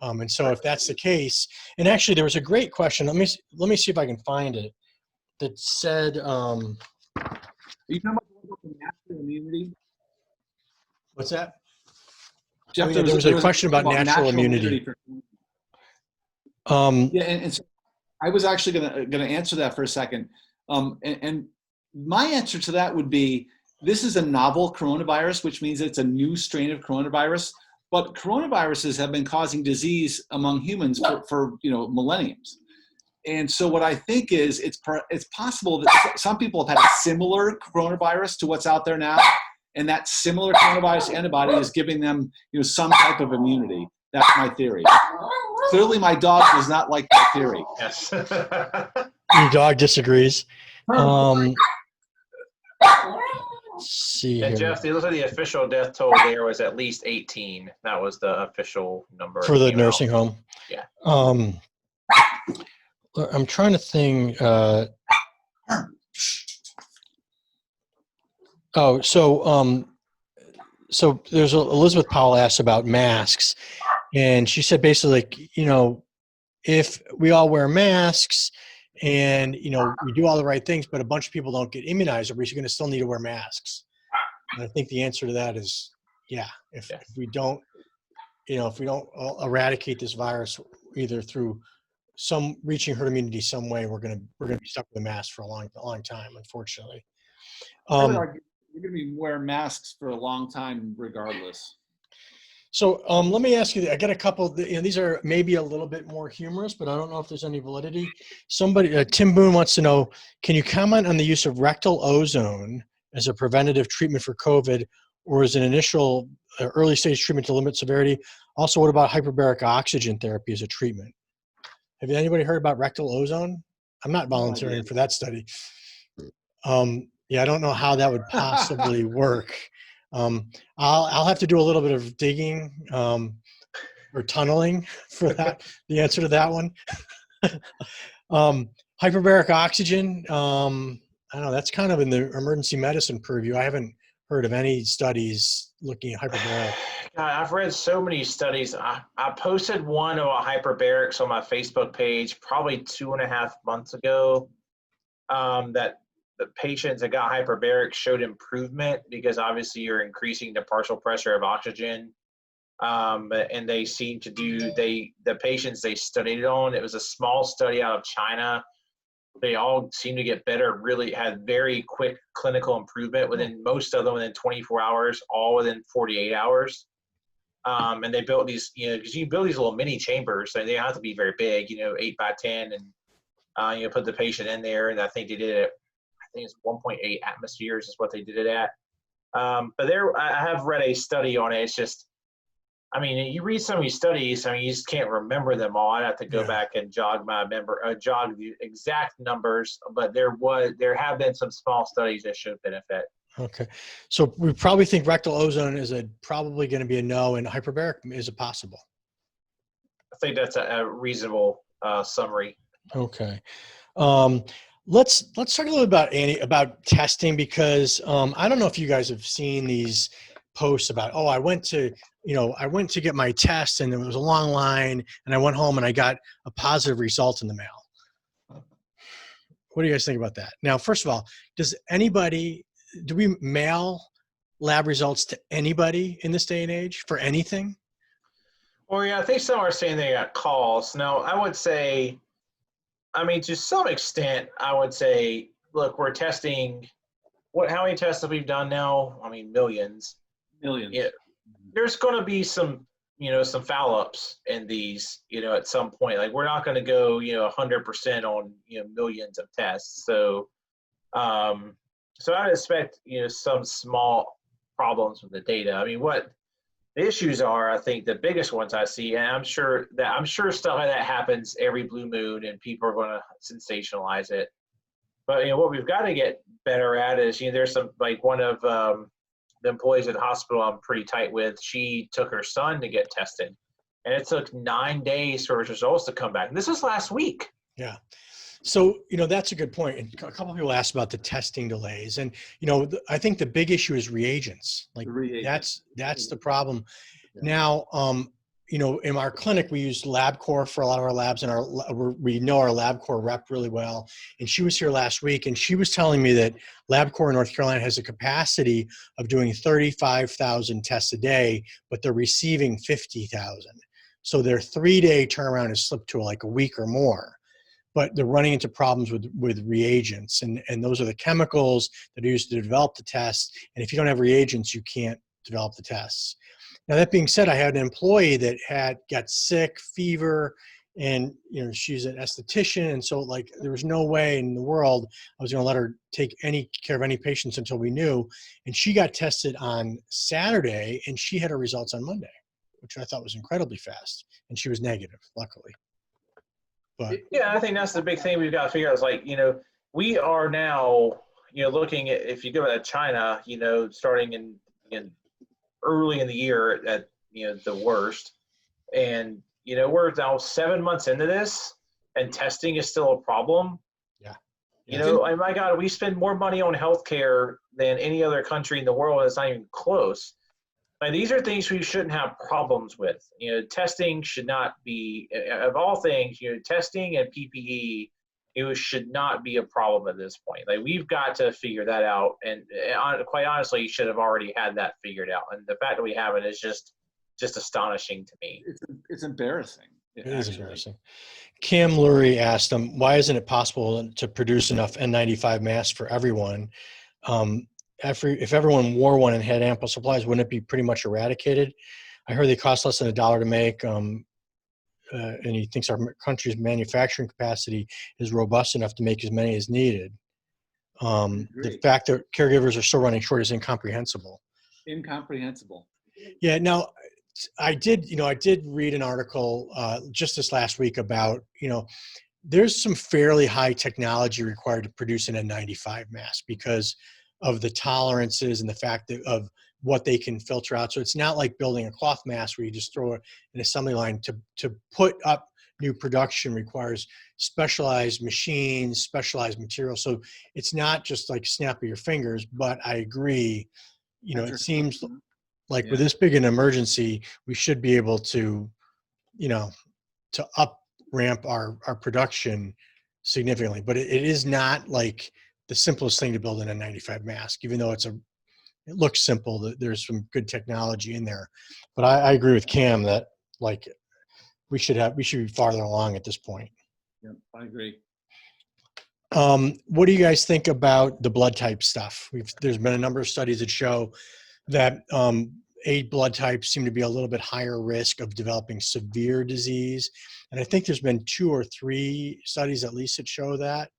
And so if that's the case, and actually there was a great question, let me see if I can find it, that said, Are you talking about the natural immunity? What's that? Jeff, There was a question about natural immunity. Yeah, and so I was actually gonna answer that for a second. And my answer to that would be, this is a novel coronavirus, which means it's a new strain of coronavirus. But coronaviruses have been causing disease among humans for millenniums. And so what I think is it's possible that some people have had a similar coronavirus to what's out there now, and that similar coronavirus antibody is giving them some type of immunity. That's my theory. Clearly, my dog does not like that theory. Yes. Your dog disagrees. See And here. Jeff, it looks like the official death toll there was at least 18. That was the official number For the nursing home. Yeah. I'm trying to think. So there's Elizabeth Powell asked about masks, and she said basically, if we all wear masks and we do all the right things, but a bunch of people don't get immunized, are we going to still need to wear masks? And I think the answer to that is yeah. If we don't, if we don't eradicate this virus either through some reaching herd immunity some way, we're gonna be stuck with a mask for a long time, unfortunately. I would argue we're going to be wearing masks for a long time regardless. So let me ask you, I got a couple, these are maybe a little bit more humorous, but I don't know if there's any validity. Somebody, Tim Boone wants to know, can you comment on the use of rectal ozone as a preventative treatment for COVID, or as an initial early stage treatment to limit severity? Also, what about hyperbaric oxygen therapy as a treatment? Have anybody heard about rectal ozone? I'm not volunteering for that study. Yeah, I don't know how that would possibly work. I'll have to do a little bit of digging or tunneling for that. The answer to that one. Hyperbaric oxygen. I don't know. That's kind of in the emergency medicine purview. I haven't heard of any studies looking at hyperbaric. God, I've read so many studies. I posted one about hyperbarics on my Facebook page probably 2.5 months ago. That the patients that got hyperbaric showed improvement because obviously you're increasing the partial pressure of oxygen. And they seem to do, the patients they studied it on, it was a small study out of China. They all seem to get better, really had very quick clinical improvement within, most of them within 24 hours, all within 48 hours. And they built these, because you build these little mini chambers, and they don't have to be very big, 8 by 10, and put the patient in there, and I think they did it. I think it's 1.8 atmospheres is what they did it at. But I have read a study on it. It's just, you read some of these studies, you just can't remember them all. I'd have to go back and jog the exact numbers, but there have been some small studies that show benefit. Okay. So we probably think rectal ozone is probably going to be a no, and hyperbaric is a possible. I think that's a reasonable summary. Okay. Let's talk a little about testing, because I don't know if you guys have seen these posts about, I went to get my test and there was a long line, and I went home and I got a positive result in the mail. What do you guys think about that? Now, first of all, do we mail lab results to anybody in this day and age for anything? Well, yeah, I think some are saying they got calls. Now, I would say, to some extent, I would say, look, we're testing. How many tests have we done now? millions. Millions. Yeah, there's going to be some, some foul ups in these, at some point. Like, we're not going to go, 100% on, millions of tests. So, so I would expect, some small problems with the data. The issues are, I think, the biggest ones I see, and I'm sure stuff like that happens every blue moon, and people are going to sensationalize it. But what we've got to get better at is, there's some, like, one of the employees at the hospital I'm pretty tight with. She took her son to get tested, and it took 9 days for his results to come back. And this was last week. Yeah. So, that's a good point. And a couple of people asked about the testing delays. And, I think the big issue is reagents. Like that's the problem. Yeah. Now, in our clinic, we use LabCorp for a lot of our labs, and we know our LabCorp rep really well. And she was here last week, and she was telling me that LabCorp in North Carolina has a capacity of doing 35,000 tests a day, but they're receiving 50,000. So their 3-day turnaround has slipped to like a week or more. But they're running into problems with reagents, and those are the chemicals that are used to develop the tests. And if you don't have reagents, you can't develop the tests. Now, that being said, I had an employee that got sick, fever, and she's an esthetician, and so like there was no way in the world I was going to let her take any care of any patients until we knew. And she got tested on Saturday, and she had her results on Monday, which I thought was incredibly fast, and she was negative, luckily. But yeah, I think that's the big thing we've got to figure out is, like, we are now, looking at, if you go to China, starting in early in the year at, the worst. And, we're now 7 months into this, and testing is still a problem. Yeah. Oh my God, we spend more money on healthcare than any other country in the world. It's not even close. And these are things we shouldn't have problems with. Testing should not be, of all things, testing and PPE, it should not be a problem at this point. Like, we've got to figure that out. And quite honestly, you should have already had that figured out. And the fact that we haven't is just astonishing to me. It's embarrassing. It is embarrassing. Cam Lurie asked him, why isn't it possible to produce enough N95 masks for everyone? If everyone wore one and had ample supplies, wouldn't it be pretty much eradicated? I heard they cost less than $1 to make, and he thinks our country's manufacturing capacity is robust enough to make as many as needed. The fact that caregivers are still running short is incomprehensible. Incomprehensible. Yeah. Now, I did read an article just this last week about, there's some fairly high technology required to produce an N95 mask because of the tolerances and the fact of what they can filter out. So it's not like building a cloth mask where you just throw an assembly line. To put up new production requires specialized machines, specialized materials. So it's not just like snap of your fingers, but I agree, it seems like with this big an emergency, we should be able to, to ramp our production significantly, but it is not like the simplest thing to build in a N95 mask, even though it looks simple. There's some good technology in there, but I agree with Cam that like we should be farther along at this point. Yeah, I agree. What do you guys think about the blood type stuff? There's been a number of studies that show that A blood types seem to be a little bit higher risk of developing severe disease, and I think there's been 2 or 3 studies at least that show that.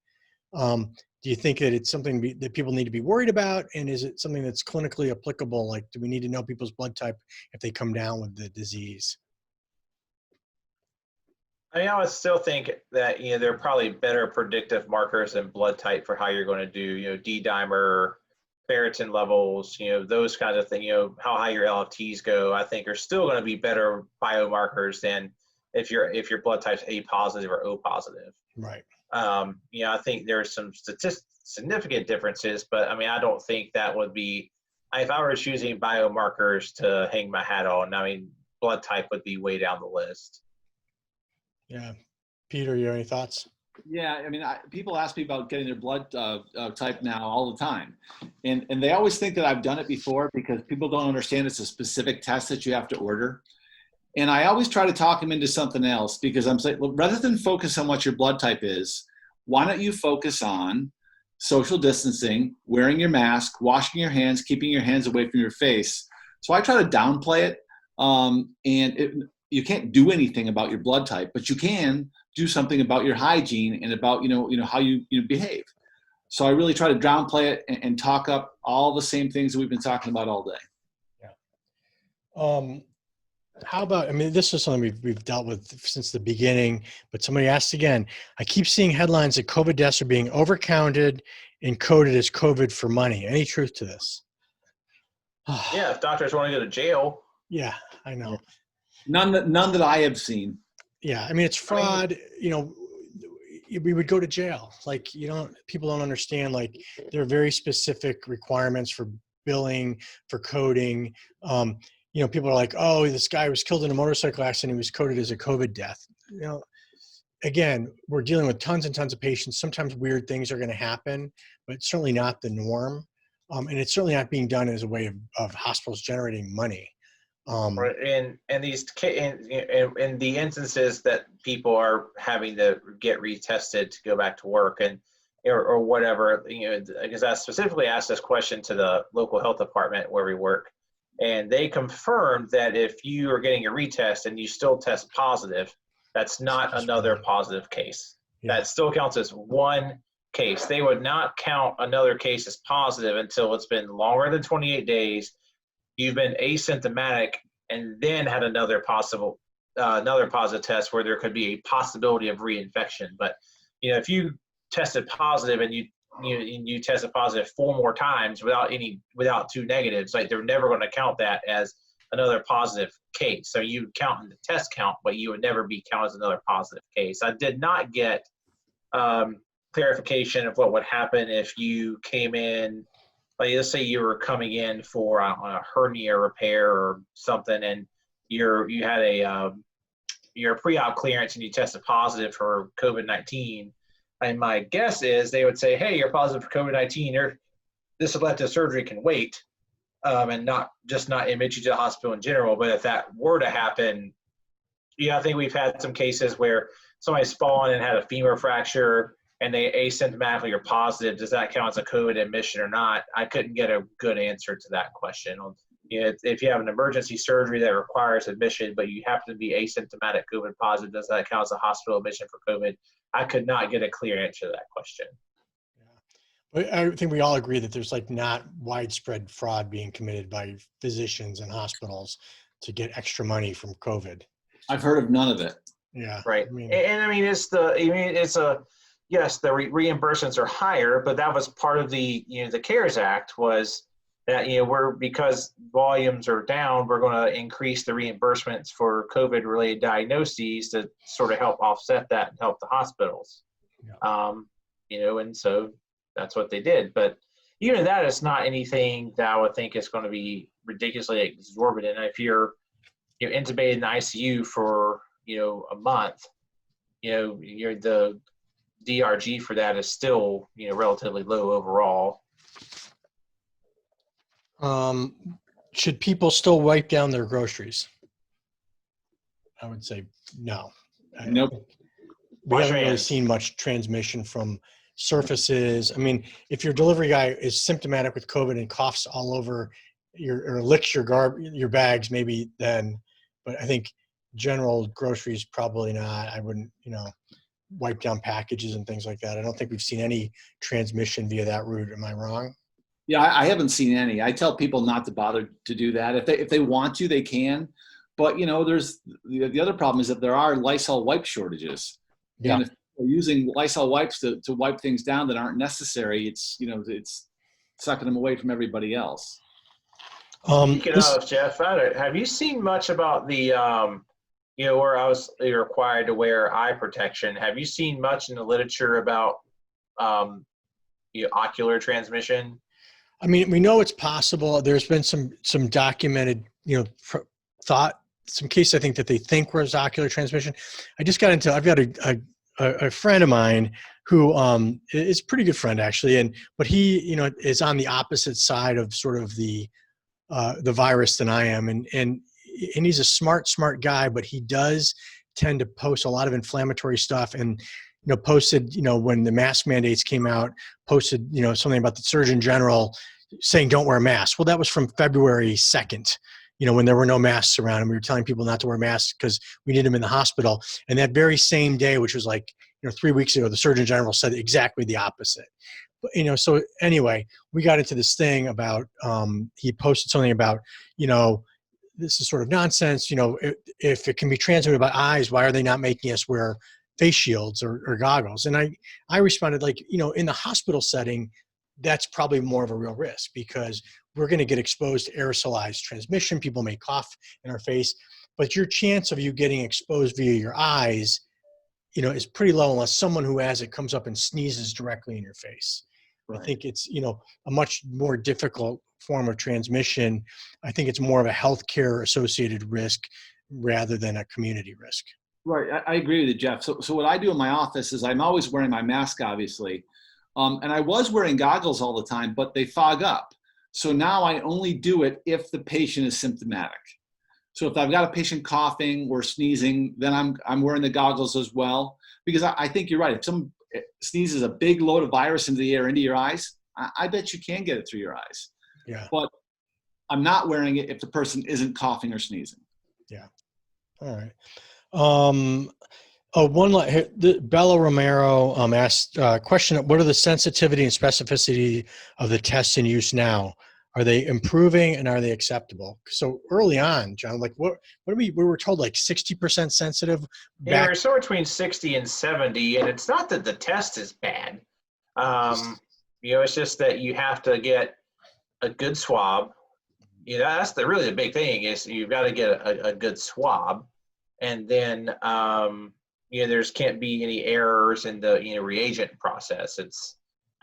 Do you think that it's something that people need to be worried about? And is it something that's clinically applicable? Like, do we need to know people's blood type if they come down with the disease? I would still think that, there are probably better predictive markers than blood type for how you're going to do, D-dimer, ferritin levels, those kinds of things, how high your LFTs go, I think are still going to be better biomarkers than if your blood type's A positive or O positive. Right. I think there's some significant differences, but I don't think that would be, if I were choosing biomarkers to hang my hat on, blood type would be way down the list. Yeah. Peter, you have any thoughts? Yeah, people ask me about getting their blood type now all the time. And they always think that I've done it before because people don't understand it's a specific test that you have to order. And I always try to talk them into something else because I'm saying, well, rather than focus on what your blood type is, why don't you focus on social distancing, wearing your mask, washing your hands, keeping your hands away from your face. So I try to downplay it. You can't do anything about your blood type, but you can do something about your hygiene and about, how you behave. So I really try to downplay it and talk up all the same things that we've been talking about all day. How about, I mean, this is something we've dealt with since the beginning, but somebody asked again, I keep seeing headlines that COVID deaths are being overcounted and coded as COVID for money. Any truth to this? Yeah, if doctors want to go to jail. Yeah, I know. None that I have seen. Yeah, I mean, it's fraud. We would go to jail. Like, people don't understand, like, there are very specific requirements for billing, for coding. People are like, oh, this guy was killed in a motorcycle accident. He was coded as a COVID death. Again, we're dealing with tons and tons of patients. Sometimes weird things are going to happen, but it's certainly not the norm. And it's certainly not being done as a way of hospitals generating money. Right, and in the instances that people are having to get retested to go back to work or whatever, because I specifically asked this question to the local health department where we work, and they confirmed that if you are getting a retest and you still test positive, that's not another positive case. Yeah. That still counts as one case. They would not count another case as positive until it's been longer than 28 days. You've been asymptomatic and then had another positive test where there could be a possibility of reinfection. But if you tested positive and you tested positive 4 more times without 2 negatives, like, they're never going to count that as another positive case. So you count in the test count, but you would never be counted as another positive case. I did not get clarification of what would happen if you came in. Like, let's say you were coming in for a hernia repair or something, and you had your pre-op clearance and you tested positive for COVID-19. And my guess is they would say, hey, you're positive for COVID-19. This elective surgery can wait, and not admit you to the hospital in general. But if that were to happen, I think we've had some cases where somebody's fallen and had a femur fracture, and they asymptomatically are positive. Does that count as a COVID admission or not? I couldn't get a good answer to that question. If you have an emergency surgery that requires admission, but you happen to be asymptomatic COVID positive, does that count as a hospital admission for COVID? I could not get a clear answer to that question. Yeah. But I think we all agree that there's, like, not widespread fraud being committed by physicians and hospitals to get extra money from COVID. I've heard of none of it. Yeah. Right. Yes, the reimbursements are higher, but that was part of the CARES Act, was that because volumes are down, we're going to increase the reimbursements for COVID-related diagnoses to sort of help offset that and help the hospitals. Yeah. And so that's what they did. But even that is not anything that I would think is going to be ridiculously exorbitant. If you're intubated in the ICU for a month, the DRG for that is still, relatively low overall. Should people still wipe down their groceries? I would say no. Nope. We haven't really seen much transmission from surfaces. I mean, if your delivery guy is symptomatic with COVID and coughs all over or licks your bags, maybe then, but I think general groceries, probably not. I wouldn't, wipe down packages and things like that. I don't think we've seen any transmission via that route. Am I wrong? Yeah, I haven't seen any. I tell people not to bother to do that. If they want to, they can. But there's the other problem is that there are Lysol wipe shortages. Yeah. And if they're using Lysol wipes to wipe things down that aren't necessary, it's sucking them away from everybody else. Speaking of, Jeff, have you seen much about the where I was required to wear eye protection? Have you seen much in the literature about ocular transmission? I mean, we know it's possible. There's been some documented, some cases I think that they think was ocular transmission. I've got a friend of mine who is a pretty good friend actually, but he is on the opposite side of sort of the virus than I am, and he's a smart guy, but he does tend to post a lot of inflammatory stuff, and posted when the mask mandates came out, posted something about the Surgeon General saying don't wear masks. Well, that was from February 2nd, when there were no masks around and we were telling people not to wear masks because we need them in the hospital. And that very same day, which was like 3 weeks ago, the Surgeon General said exactly the opposite. But, so anyway, we got into this thing about he posted something about this is sort of nonsense. If it can be transmitted by eyes, why are they not making us wear face shields or goggles? And I responded like, in the hospital setting, that's probably more of a real risk because we're going to get exposed to aerosolized transmission. People may cough in our face, but your chance of you getting exposed via your eyes, is pretty low unless someone who has it comes up and sneezes directly in your face. Right. I think it's, a much more difficult form of transmission. I think it's more of a healthcare associated risk rather than a community risk. Right. I agree with you, Jeff. So what I do in my office is I'm always wearing my mask, obviously. And I was wearing goggles all the time, but they fog up. So now I only do it if the patient is symptomatic. So if I've got a patient coughing or sneezing, then I'm wearing the goggles as well. Because I think you're right. If someone sneezes a big load of virus into the air, into your eyes, I bet you can get it through your eyes. Yeah. But I'm not wearing it if the person isn't coughing or sneezing. Yeah. All right. Bella Romero asked a question: what are the sensitivity and specificity of the tests in use now? Are they improving and are they acceptable? So early on, John, like what we were told like 60% sensitive. Yeah, we're somewhere between 60 and 70, and it's not that the test is bad. It's just that you have to get a good swab. That's really the big thing is you've got to get a good swab, and then there's can't be any errors in the reagent process.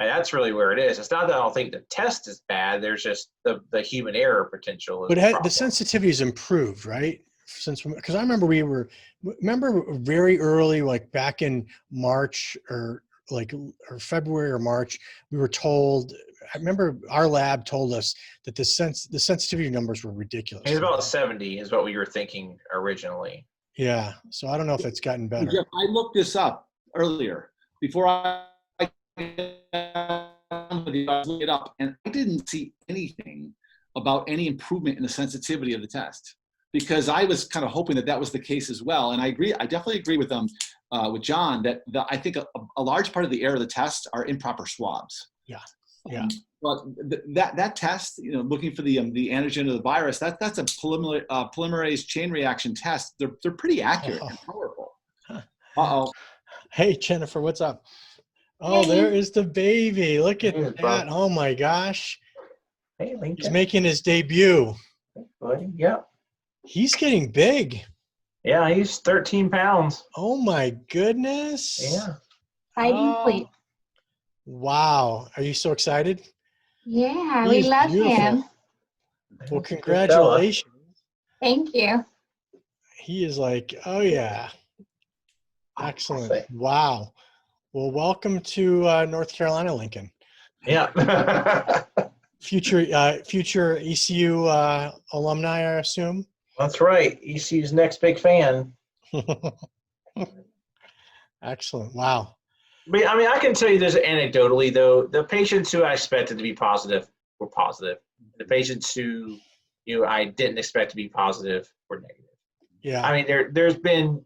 That's really where it is. It's not that I don't think the test is bad. There's just the human error potential. But the sensitivity is improved, right? Because I remember remember very early, like back in March or February or March, we were told. I remember our lab told us that the sensitivity numbers were ridiculous. It's about 70 is what we were thinking originally. Yeah. So I don't know if it's gotten better. Jeff, I looked this up earlier before I looked it up, and I didn't see anything about any improvement in the sensitivity of the test because I was kind of hoping that was the case as well. And I agree. I definitely agree with John that I think a large part of the error of the test are improper swabs. Yeah. Yeah. But that test, looking for the antigen of the virus, that's a polymerase chain reaction test. They're pretty accurate and powerful. Uh-oh. Hey, Jennifer, what's up? Oh, hey. There is the baby. Look at that. Oh my gosh. Hey, Lincoln. He's making his debut. Buddy, yeah. He's getting big. Yeah, he's 13 pounds. Oh my goodness. Yeah. Fighting weight. Wow. Are you so excited? Yeah, we love him. Well, congratulations. Thank you. He is like, oh yeah. Excellent. Wow. Well, welcome to North Carolina, Lincoln. Yeah. Future ECU alumni, I assume. That's right. ECU's next big fan. Excellent. Wow. But, I can tell you this anecdotally, though. The patients who I expected to be positive were positive. The patients who I didn't expect to be positive were negative. Yeah. There's been,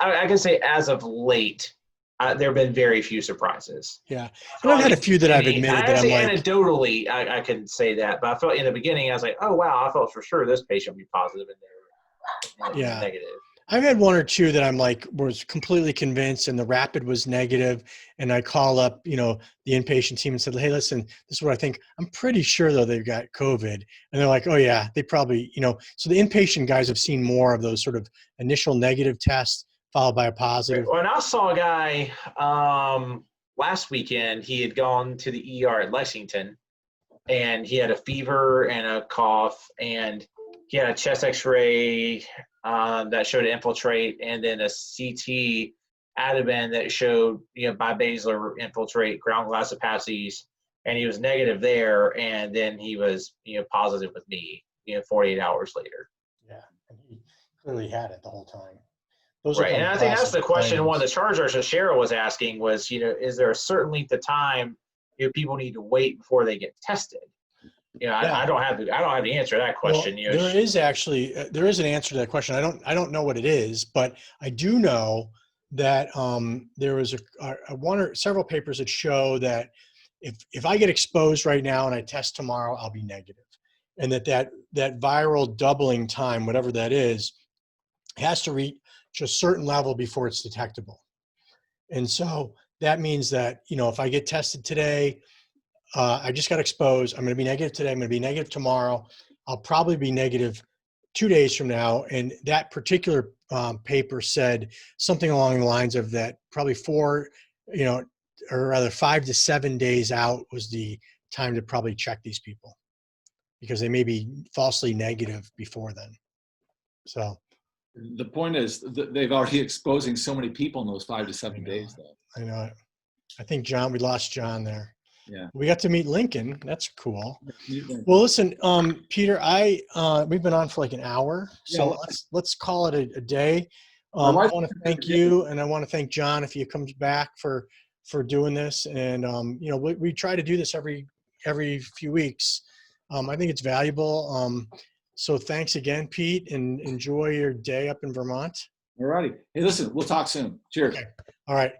I can say as of late, there have been very few surprises. Yeah. And I've had a few that I've admitted that I'm like. Anecdotally, I can say that. But I felt in the beginning, I was like, oh, wow, I thought for sure this patient would be positive and they were negative. I've had one or two that I'm like, was completely convinced and the rapid was negative. And I call up, the inpatient team and said, hey, listen, this is what I think. I'm pretty sure though they've got COVID. And they're like, oh yeah, they probably, so the inpatient guys have seen more of those sort of initial negative tests followed by a positive. When I saw a guy last weekend, he had gone to the ER at Lexington and he had a fever and a cough and he had a chest x-ray that showed infiltrate and then a CT abdomen that showed, bibasilar infiltrate, ground glass opacities, and he was negative there. And then he was, positive with me, 48 hours later. Yeah. And he clearly had it the whole time. Right. And I think that's the question one of the charge nurses, Cheryl, was asking was, is there a certain length of time people need to wait before they get tested? I don't have the answer to that question. Well, there is an answer to that question. I don't know what it is, but I do know that there was one or several papers that show that if I get exposed right now and I test tomorrow, I'll be negative. and that viral doubling time, whatever that is, has to reach a certain level before it's detectable. And so that means that, if I get tested today, I just got exposed, I'm going to be negative today, I'm going to be negative tomorrow, I'll probably be negative 2 days from now. And that particular paper said something along the lines of that probably 4, or rather 5 to 7 days out was the time to probably check these people, because they may be falsely negative before then. So The point is that they've already exposing so many people in those 5 to 7 days, though. I know it. I think we lost John there. Yeah. We got to meet Lincoln. That's cool. Well, listen, Peter, we've been on for like an hour, so Yeah. let's call it a day. I want to thank you, and I want to thank John if he comes back for doing this. And we try to do this every few weeks. I think it's valuable. So thanks again, Pete, and enjoy your day up in Vermont. All righty. Hey, listen, we'll talk soon. Cheers. Okay. All right.